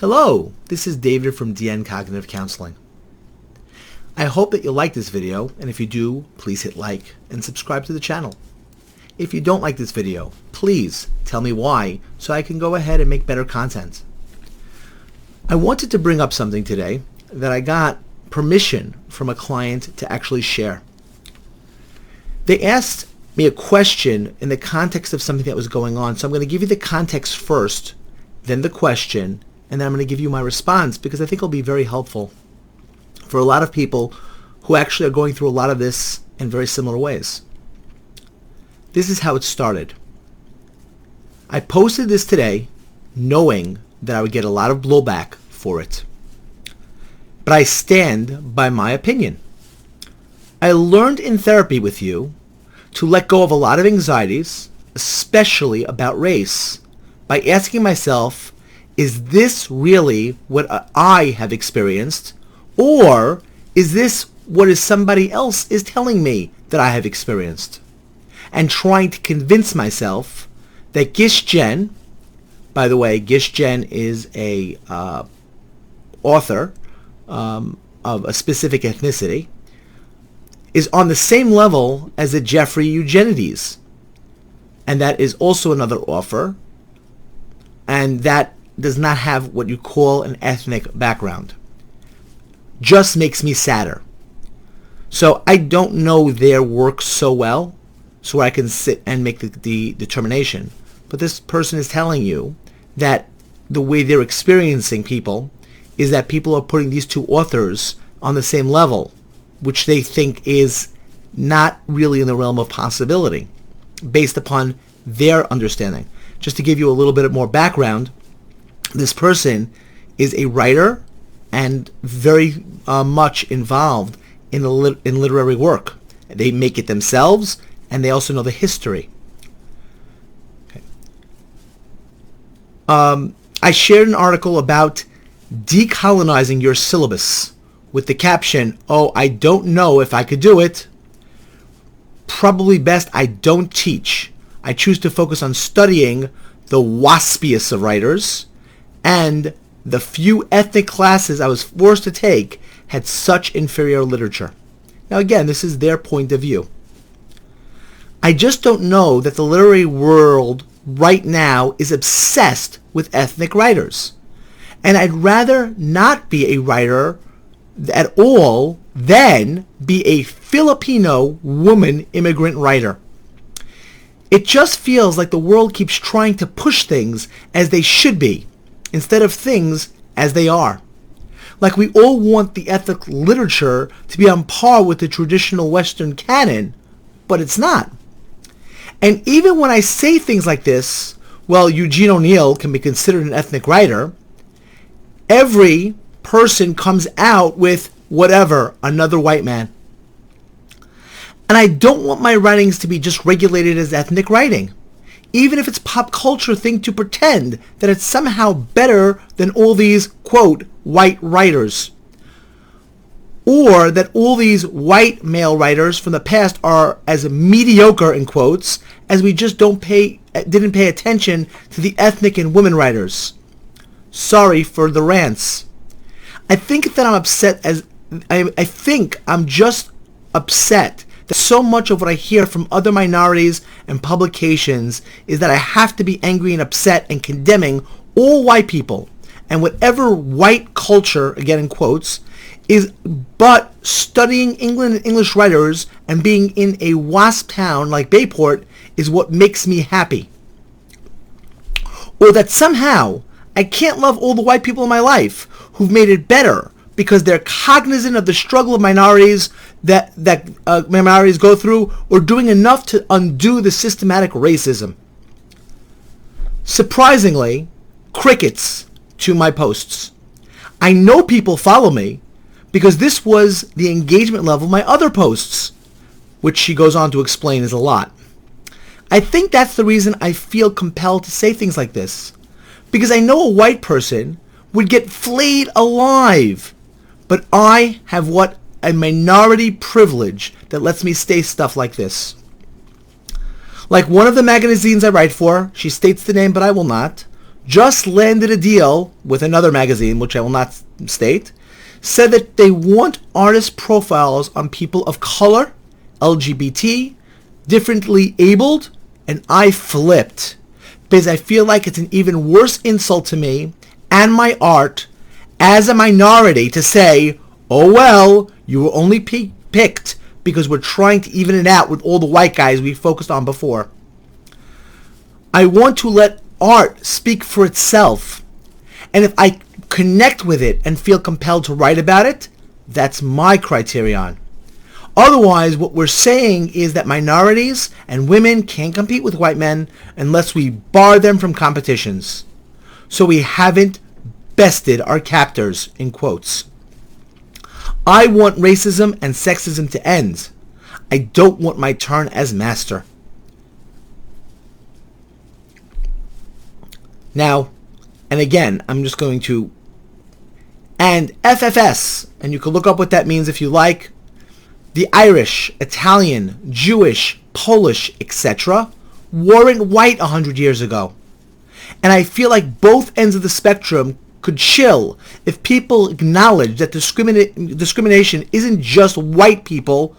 Hello, this is David from DN Cognitive Counseling. I hope that you like this video, and if you do, please hit like and subscribe to the channel. If you don't like this video, please tell me why so I can go ahead and make better content. I wanted to bring up something today that I got permission from a client to actually share. They asked me a question in the context of something that was going on, so I'm going to give you the context first, then the question, and then I'm going to give you my response because I think it'll be very helpful for a lot of people who actually are going through a lot of this in very similar ways. This is how it started. I posted this today knowing that I would get a lot of blowback for it. But I stand by my opinion. I learned in therapy with you to let go of a lot of anxieties, especially about race, by asking myself, is this really what I have experienced, or is this what somebody else is telling me that I have experienced? And trying to convince myself that Gish Jen, by the way, Gish Jen is a author of a specific ethnicity, is on the same level as a Jeffrey Eugenides. And that is also another author, and that does not have what you call an ethnic background. Just makes me sadder. So I don't know their work so well, so I can sit and make the determination. But this person is telling you that the way they're experiencing people is that people are putting these two authors on the same level, which they think is not really in the realm of possibility, based upon their understanding. Just to give you a little bit more background, this person is a writer and very much involved in literary work. They make it themselves, and they also know the history. Okay. I shared an article about decolonizing your syllabus with the caption, "Oh, I don't know if I could do it. Probably best I don't teach. I choose to focus on studying the waspiest of writers, and the few ethnic classes I was forced to take had such inferior literature." Now again, this is their point of view. I just don't know that the literary world right now is obsessed with ethnic writers. And I'd rather not be a writer at all than be a Filipino woman immigrant writer. It just feels like the world keeps trying to push things as they should be, instead of things as they are. Like we all want the ethnic literature to be on par with the traditional Western canon, but it's not. And even when I say things like this, well, Eugene O'Neill can be considered an ethnic writer, every person comes out with whatever, another white man. And I don't want my writings to be just regulated as ethnic writing, even if it's pop culture thing to pretend that it's somehow better than all these, quote, white writers. Or that all these white male writers from the past are as mediocre, in quotes, as we just didn't pay attention to the ethnic and women writers. Sorry for the rants. I think that I'm upset I think I'm just upset that so much of what I hear from other minorities and publications is that I have to be angry and upset and condemning all white people and whatever white culture, again in quotes, is but studying England and English writers and being in a WASP town like Bayport is what makes me happy. Or that somehow I can't love all the white people in my life who've made it better because they're cognizant of the struggle of minorities that minorities go through, or doing enough to undo the systematic racism. Surprisingly, crickets to my posts. I know people follow me because this was the engagement level of my other posts, which she goes on to explain is a lot. I think that's the reason I feel compelled to say things like this, because I know a white person would get flayed alive, but I have a minority privilege that lets me say stuff like this. Like one of the magazines I write for, she states the name but I will not, just landed a deal with another magazine, which I will not state, said that they want artist profiles on people of color, LGBT, differently abled, and I flipped because I feel like it's an even worse insult to me and my art as a minority to say, oh well, you were only picked because we're trying to even it out with all the white guys we focused on before. I want to let art speak for itself, and if I connect with it and feel compelled to write about it, that's my criterion. Otherwise, what we're saying is that minorities and women can't compete with white men unless we bar them from competitions. So we haven't bested our captors, in quotes. I want racism and sexism to end. I don't want my turn as master. Now, and again, I'm just going to, and FFS, and you can look up what that means if you like. The Irish, Italian, Jewish, Polish, etc. weren't white 100 years ago. And I feel like both ends of the spectrum could chill if people acknowledge that discrimination isn't just white people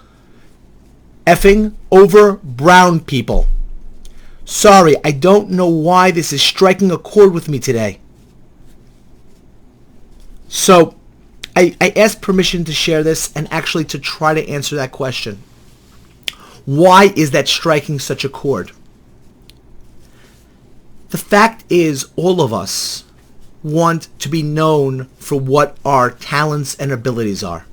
effing over brown people. Sorry, I don't know why this is striking a chord with me today. So, I asked permission to share this and actually to try to answer that question. Why is that striking such a chord? The fact is, all of us want to be known for what our talents and abilities are.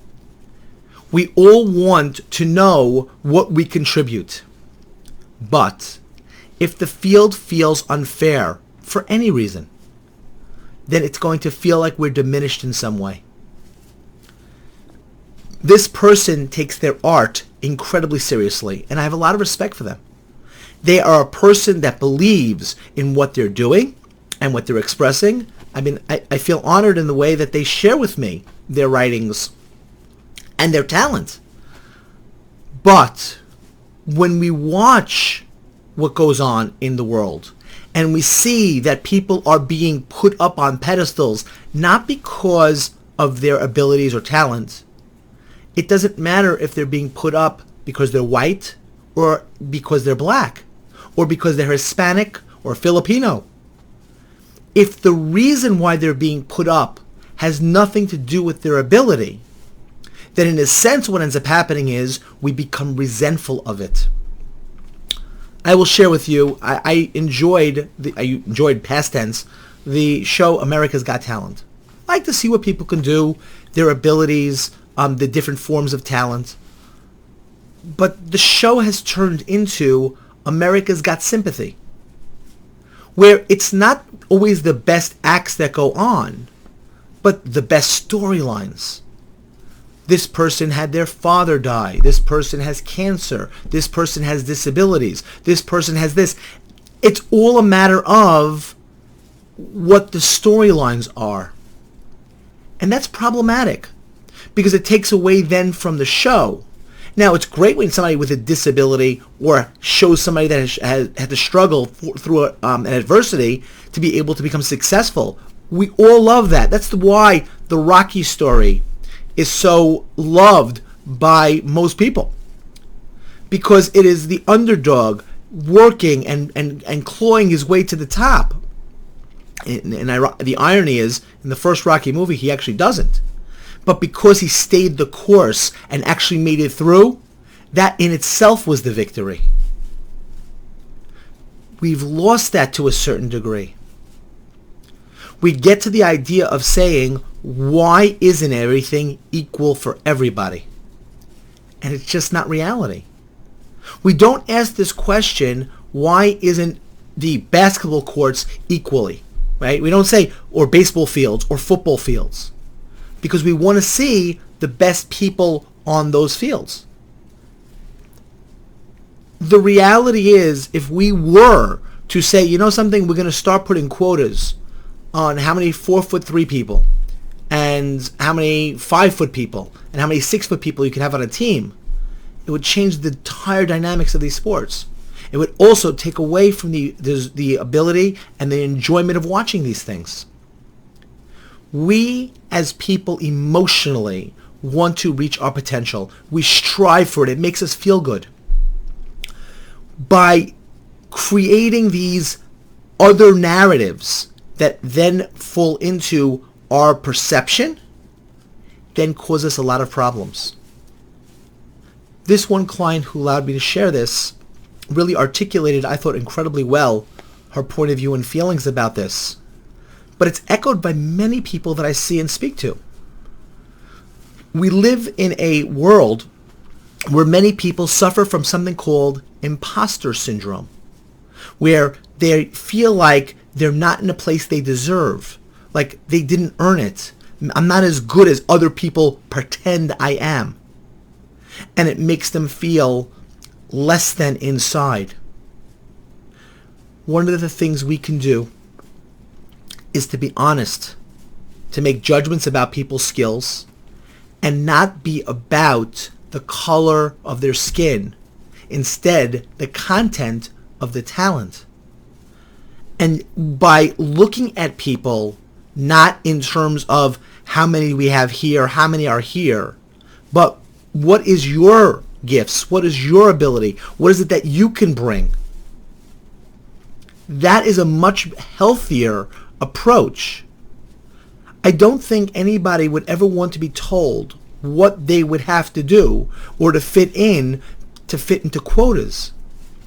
We all want to know what we contribute. But if the field feels unfair for any reason, then it's going to feel like we're diminished in some way. This person takes their art incredibly seriously, and I have a lot of respect for them. They are a person that believes in what they're doing and what they're expressing. I mean, I feel honored in the way that they share with me their writings and their talent. But when we watch what goes on in the world and we see that people are being put up on pedestals not because of their abilities or talent, it doesn't matter if they're being put up because they're white or because they're black or because they're Hispanic or Filipino. If the reason why they're being put up has nothing to do with their ability, then in a sense what ends up happening is we become resentful of it. I will share with you, I enjoyed past tense, the show America's Got Talent. I like to see what people can do, their abilities, the different forms of talent. But the show has turned into America's Got Sympathy, where it's not always the best acts that go on, but the best storylines. This person had their father die. This person has cancer. This person has disabilities. This person has this. It's all a matter of what the storylines are. And that's problematic because it takes away then from the show. Now, it's great when somebody with a disability or shows somebody that has had to struggle through an adversity to be able to become successful. We all love that. That's why the Rocky story is so loved by most people. Because it is the underdog working and clawing his way to the top. And the irony is, in the first Rocky movie, he actually doesn't. But because he stayed the course and actually made it through, that in itself was the victory. We've lost that to a certain degree. We get to the idea of saying, why isn't everything equal for everybody? And it's just not reality. We don't ask this question, why isn't the basketball courts equally? Right? We don't say, or baseball fields, or football fields. Because we want to see the best people on those fields. The reality is, if we were to say, you know something, we're going to start putting quotas on how many 4'3" people and how many 5' people and how many 6' people you can have on a team, it would change the entire dynamics of these sports. It would also take away from the ability and the enjoyment of watching these things. We as people emotionally want to reach our potential. We strive for it. It makes us feel good. By creating these other narratives that then fall into our perception, then cause us a lot of problems. This one client who allowed me to share this really articulated, I thought, incredibly well her point of view and feelings about this. But it's echoed by many people that I see and speak to. We live in a world where many people suffer from something called impostor syndrome, where they feel like they're not in a place they deserve, like they didn't earn it. I'm not as good as other people pretend I am. And it makes them feel less than inside. One of the things we can do is to be honest, to make judgments about people's skills, and not be about the color of their skin. Instead, the content of the talent. And by looking at people, not in terms of how many we have here, how many are here, but what is your gifts? What is your ability? What is it that you can bring? That is a much healthier approach. I don't think anybody would ever want to be told what they would have to do or to fit into quotas,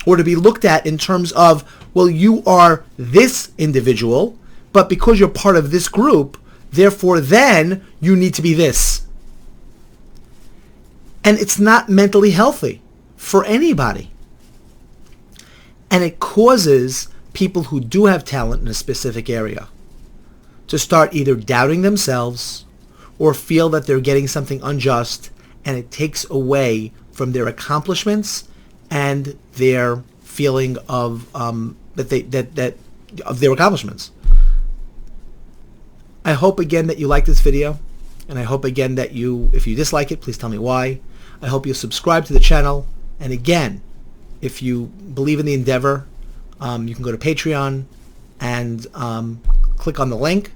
or to be looked at in terms of, well, you are this individual, but because you're part of this group, therefore then you need to be this. And it's not mentally healthy for anybody. And it causes people who do have talent in a specific area to start either doubting themselves or feel that they're getting something unjust, and it takes away from their accomplishments and their feeling of of their accomplishments. I hope again that you like this video, and I hope again that if you dislike it, please tell me why. I hope you'll subscribe to the channel, and again, if you believe in the endeavor, you can go to Patreon and click on the link,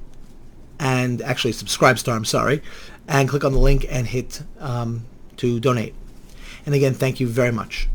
and actually Subcribe-star, I'm sorry, and click on the link and hit to donate. And again, thank you very much.